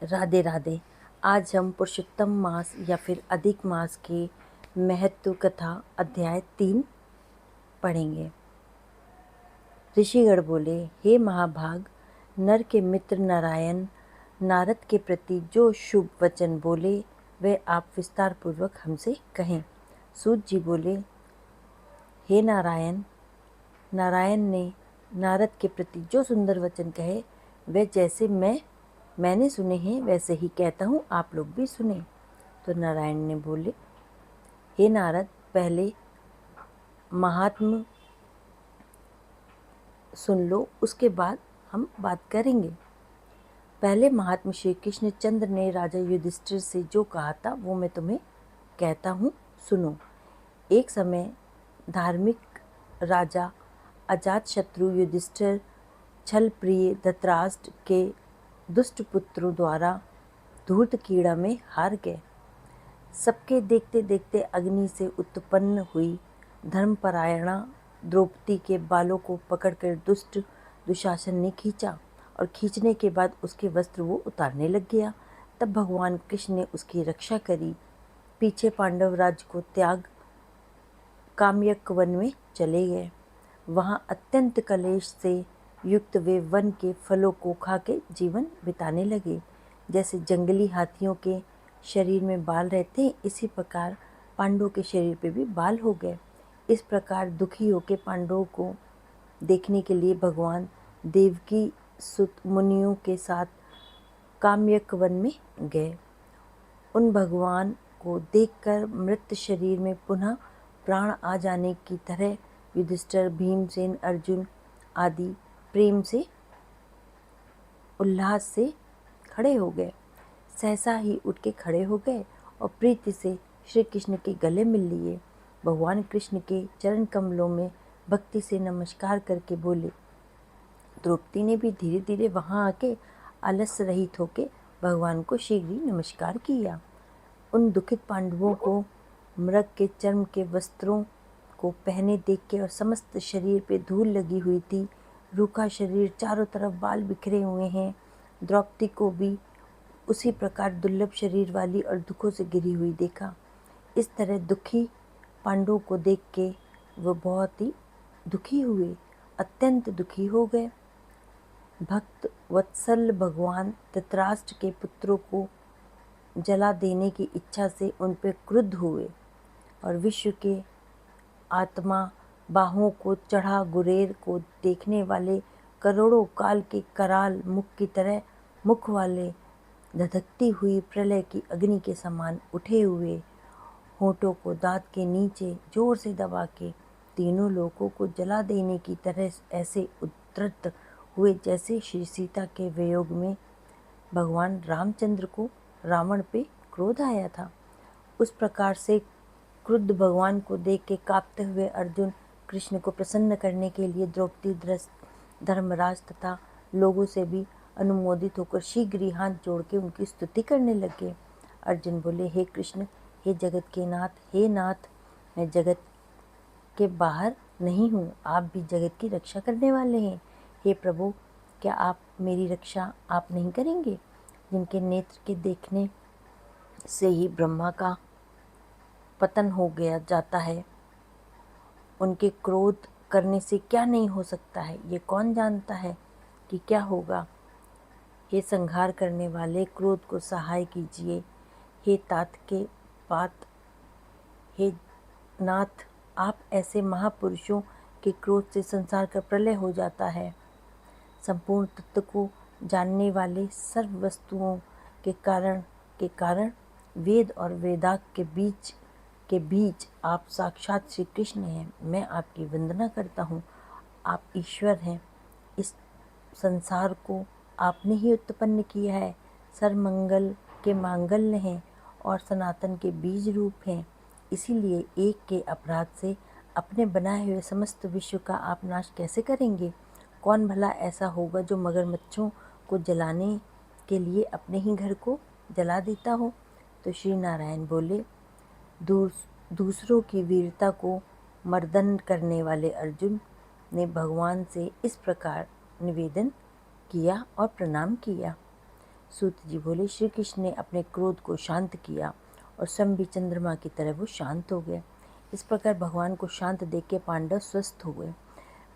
राधे राधे। आज हम पुरुषोत्तम मास या फिर अधिक मास के महत्व कथा अध्याय 3 पढ़ेंगे। ऋषिगण बोले, हे महाभाग, नर के मित्र नारायण नारद के प्रति जो शुभ वचन बोले वे आप विस्तार पूर्वक हमसे कहें। सूत जी बोले, हे नारायण, नारायण ने नारद के प्रति जो सुंदर वचन कहे वे जैसे मैंने सुने हैं वैसे ही कहता हूँ, आप लोग भी सुने। तो नारायण ने बोले, हे नारद, पहले महात्म सुन लो, उसके बाद हम बात करेंगे। पहले महात्मा श्री कृष्ण चंद्र ने राजा युधिष्ठिर से जो कहा था वो मैं तुम्हें कहता हूँ, सुनो। एक समय धार्मिक राजा अजातशत्रु युधिष्ठिर छल प्रिय धृतराष्ट्र के दुष्ट पुत्रों द्वारा धूर्त कीड़ा में हार गए। सबके देखते देखते अग्नि से उत्पन्न हुई धर्मपरायणा द्रौपदी के बालों को पकड़कर दुष्ट दुशासन ने खींचा और खींचने के बाद उसके वस्त्र वो उतारने लग गया। तब भगवान कृष्ण ने उसकी रक्षा करी। पीछे पांडव राज को त्याग काम्यक वन में चले गए। वहाँ अत्यंत कलेश से युक्त वे वन के फलों को खा के जीवन बिताने लगे। जैसे जंगली हाथियों के शरीर में बाल रहते हैं, इसी प्रकार पांडवों के शरीर पे भी बाल हो गए। इस प्रकार दुखी होकर पांडवों को देखने के लिए भगवान देवकी सुत मुनियों के साथ काम्यक वन में गए। उन भगवान को देखकर मृत शरीर में पुनः प्राण आ जाने की तरह युधिष्ठिर, भीमसेन, अर्जुन आदि प्रेम से उल्लास से खड़े हो गए। सहसा ही उठ के खड़े हो गए और प्रीति से श्री कृष्ण के गले मिल लिए। भगवान कृष्ण के चरण कमलों में भक्ति से नमस्कार करके बोले। द्रौपदी ने भी धीरे धीरे वहां आके आलस्य रहित होके भगवान को शीघ्र ही नमस्कार किया। उन दुखित पांडवों को मृग के चर्म के वस्त्रों को पहने देख के और समस्त शरीर पे धूल लगी हुई थी, रूखा शरीर, चारों तरफ बाल बिखरे हुए हैं। द्रौपदी को भी उसी प्रकार दुर्लभ शरीर वाली और दुखों से घिरी हुई देखा। इस तरह दुखी पांडवों को देख के वो बहुत ही दुखी हुए, अत्यंत दुखी हो गए। भक्त वत्सल भगवान धृतराष्ट्र के पुत्रों को जला देने की इच्छा से उन पर क्रुद्ध हुए और विश्व के आत्मा बाहों को चढ़ा गुरेर को देखने वाले करोड़ों काल के कराल मुख की तरह मुख वाले धधकती हुई प्रलय की अग्नि के समान उठे हुए, होठों को दांत के नीचे जोर से दबा के तीनों लोगों को जला देने की तरह ऐसे उद्धृत हुए जैसे श्री सीता के वियोग में भगवान रामचंद्र को रावण पे क्रोध आया था। उस प्रकार से क्रुद्ध भगवान को देख के कांपते हुए अर्जुन कृष्ण को प्रसन्न करने के लिए द्रौपदी, धर्मराज तथा लोगों से भी अनुमोदित होकर शीघ्र ही हाथ जोड़ के उनकी स्तुति करने लगे। अर्जुन बोले, हे कृष्ण, हे जगत के नाथ, हे नाथ, मैं जगत के बाहर नहीं हूँ, आप भी जगत की रक्षा करने वाले हैं। हे प्रभु, क्या आप मेरी रक्षा आप नहीं करेंगे? जिनके नेत्र के देखने से ही ब्रह्मा का पतन हो गया जाता है, उनके क्रोध करने से क्या नहीं हो सकता है, ये कौन जानता है कि क्या होगा। हे संहार करने वाले, क्रोध को सहाय कीजिए। हे तात के पात, हे नाथ, आप ऐसे महापुरुषों के क्रोध से संसार का प्रलय हो जाता है। संपूर्ण तत्व को जानने वाले सर्व वस्तुओं के कारण वेद और वेदांत के बीच आप साक्षात श्री कृष्ण हैं। मैं आपकी वंदना करता हूँ। आप ईश्वर हैं। इस संसार को आपने ही उत्पन्न किया है। सर्वमंगल के मांगल्य हैं और सनातन के बीज रूप हैं। इसीलिए एक के अपराध से अपने बनाए हुए समस्त विश्व का आप नाश कैसे करेंगे? कौन भला ऐसा होगा जो मगरमच्छों को जलाने के लिए अपने ही घर को जला देता हो? तो श्री नारायण बोले, दूसरों की वीरता को मर्दन करने वाले अर्जुन ने भगवान से इस प्रकार निवेदन किया और प्रणाम किया। सूत जी बोले, श्री कृष्ण ने अपने क्रोध को शांत किया और स्वयं भी चंद्रमा की तरह वो शांत हो गए। इस प्रकार भगवान को शांत देख के पांडव स्वस्थ हो गए।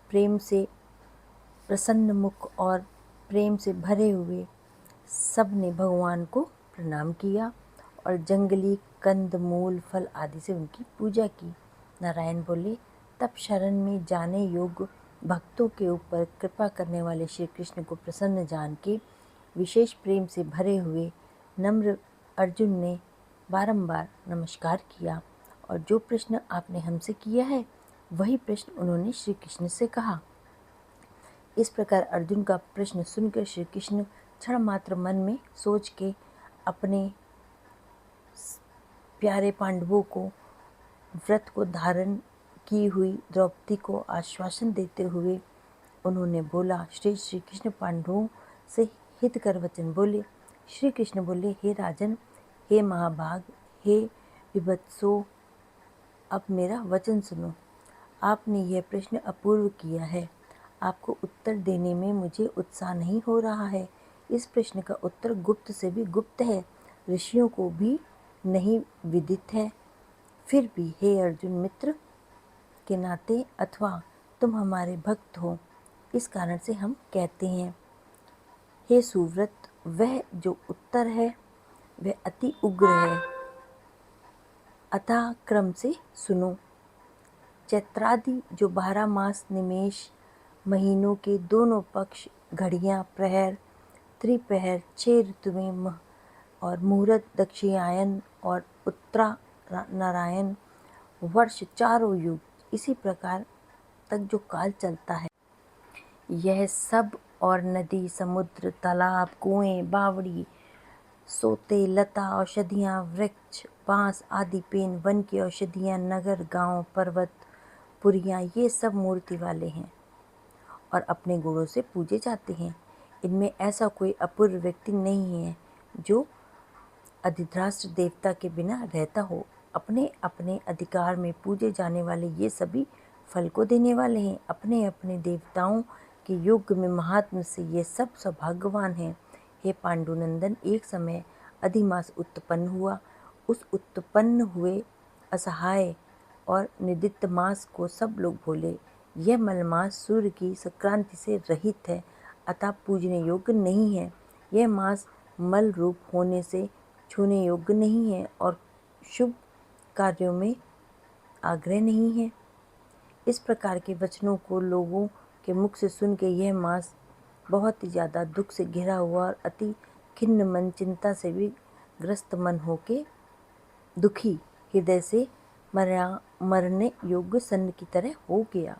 प्रेम से प्रसन्न मुख और प्रेम से भरे हुए सब ने भगवान को प्रणाम किया और जंगली कंद मूल फल आदि से उनकी पूजा की। नारायण बोले, तब शरण में जाने योग्य भक्तों के ऊपर कृपा करने वाले श्री कृष्ण को प्रसन्न जान के विशेष प्रेम से भरे हुए नम्र अर्जुन ने बारंबार नमस्कार किया और जो प्रश्न आपने हमसे किया है वही प्रश्न उन्होंने श्री कृष्ण से कहा। इस प्रकार अर्जुन का प्रश्न सुनकर श्री कृष्ण क्षण मात्र मन में सोच के अपने प्यारे पांडवों को व्रत को धारण की हुई द्रौपदी को आश्वासन देते हुए उन्होंने बोला, श्री कृष्ण पांडवों से हित कर वचन बोले। श्री कृष्ण बोले, हे राजन, हे महाभाग, हे विभत्सो, अब मेरा वचन सुनो। आपने यह प्रश्न अपूर्व किया है। आपको उत्तर देने में मुझे उत्साह नहीं हो रहा है। इस प्रश्न का उत्तर गुप्त से भी गुप्त है, ऋषियों को भी नहीं विदित है। फिर भी हे अर्जुन मित्र के नाते अथवा तुम हमारे भक्त हो, इस कारण से हम कहते हैं। हे सुव्रत, वह जो उत्तर है वह अति उग्र है, अतः क्रम से सुनो। चैत्रादि जो 12 मास निमेष महीनों के दोनों पक्ष, घड़ियाँ, प्रहर, त्रिप्रहर, 6 ऋतुएं और मुहूर्त, दक्षिणायन और उत्तरायण, वर्ष, चारों युग, इसी प्रकार तक जो काल चलता है, यह सब और नदी, समुद्र, तालाब, कुएं, बावड़ी, सोते, लता, औषधियाँ, वृक्ष, बांस आदि पेन, वन की औषधियाँ, नगर, गांव, पर्वत, पुरियाँ, ये सब मूर्ति वाले हैं और अपने गुणों से पूजे जाते हैं। इनमें ऐसा कोई अपूर्व व्यक्ति नहीं है जो अधिध्राष्ट्र देवता के बिना रहता हो। अपने अपने अधिकार में पूजे जाने वाले ये सभी फल को देने वाले हैं। अपने अपने देवताओं के युग में महात्म से ये सब सौभाग्यवान हैं। हे पांडुनंदन, एक समय अधिमास उत्पन्न हुआ। उस उत्पन्न हुए असहाय और निदित मास को सब लोग बोले, यह मलमास सूर्य की संक्रांति से रहित है, अतः पूजने योग्य नहीं है। यह मास मल रूप होने से छूने योग्य नहीं है और शुभ कार्यों में आग्रह नहीं है। इस प्रकार के वचनों को लोगों के मुख से सुन के यह मास बहुत ही ज़्यादा दुख से घिरा हुआ और अति खिन्न मन, चिंता से भी ग्रस्त मन होके दुखी हृदय से मरने योग्य सन्न की तरह हो गया।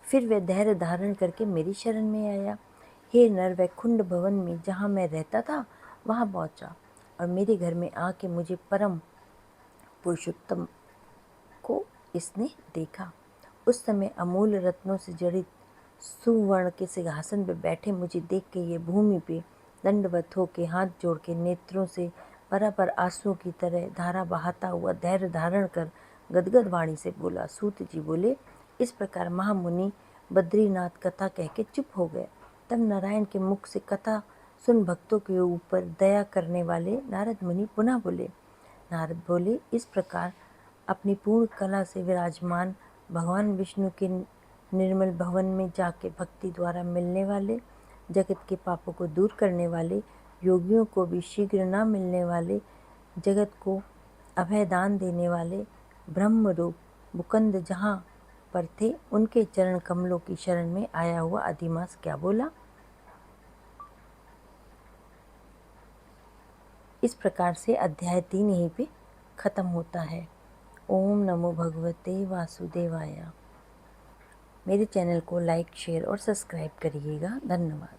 फिर वह धैर्य धारण करके मेरी शरण में आया। हे नर, वह कुंड भवन में जहाँ मैं रहता था वहाँ पहुँचा और मेरे घर में आके मुझे परम पुरुषोत्तम को इसने देखा। उस समय अमूल रत्नों से जड़ित सुवर्ण के सिंहासन पर बैठे मुझे देख के ये भूमि पे दंडवत होके हाथ जोड़ के नेत्रों से परापर आंसुओं की तरह धारा बहाता हुआ धैर्य धारण कर गदगद वाणी से बोला। सूत जी बोले, इस प्रकार महामुनि बद्रीनाथ कथा कह के चुप हो गए। तब नारायण के मुख से कथा सुन भक्तों के ऊपर दया करने वाले नारद मुनि पुनः बोले। नारद बोले, इस प्रकार अपनी पूर्ण कला से विराजमान भगवान विष्णु के निर्मल भवन में जाके भक्ति द्वारा मिलने वाले, जगत के पापों को दूर करने वाले, योगियों को भी शीघ्र न मिलने वाले, जगत को अभय दान देने वाले ब्रह्म रूप मुकुंद जहाँ पर थे, उनके चरण कमलों की शरण में आया हुआ अधिमास क्या बोला। इस प्रकार से अध्याय 3 यहीं पे खत्म होता है। ओम नमो भगवते वासुदेवाय। मेरे चैनल को लाइक, शेयर और सब्सक्राइब करिएगा। धन्यवाद।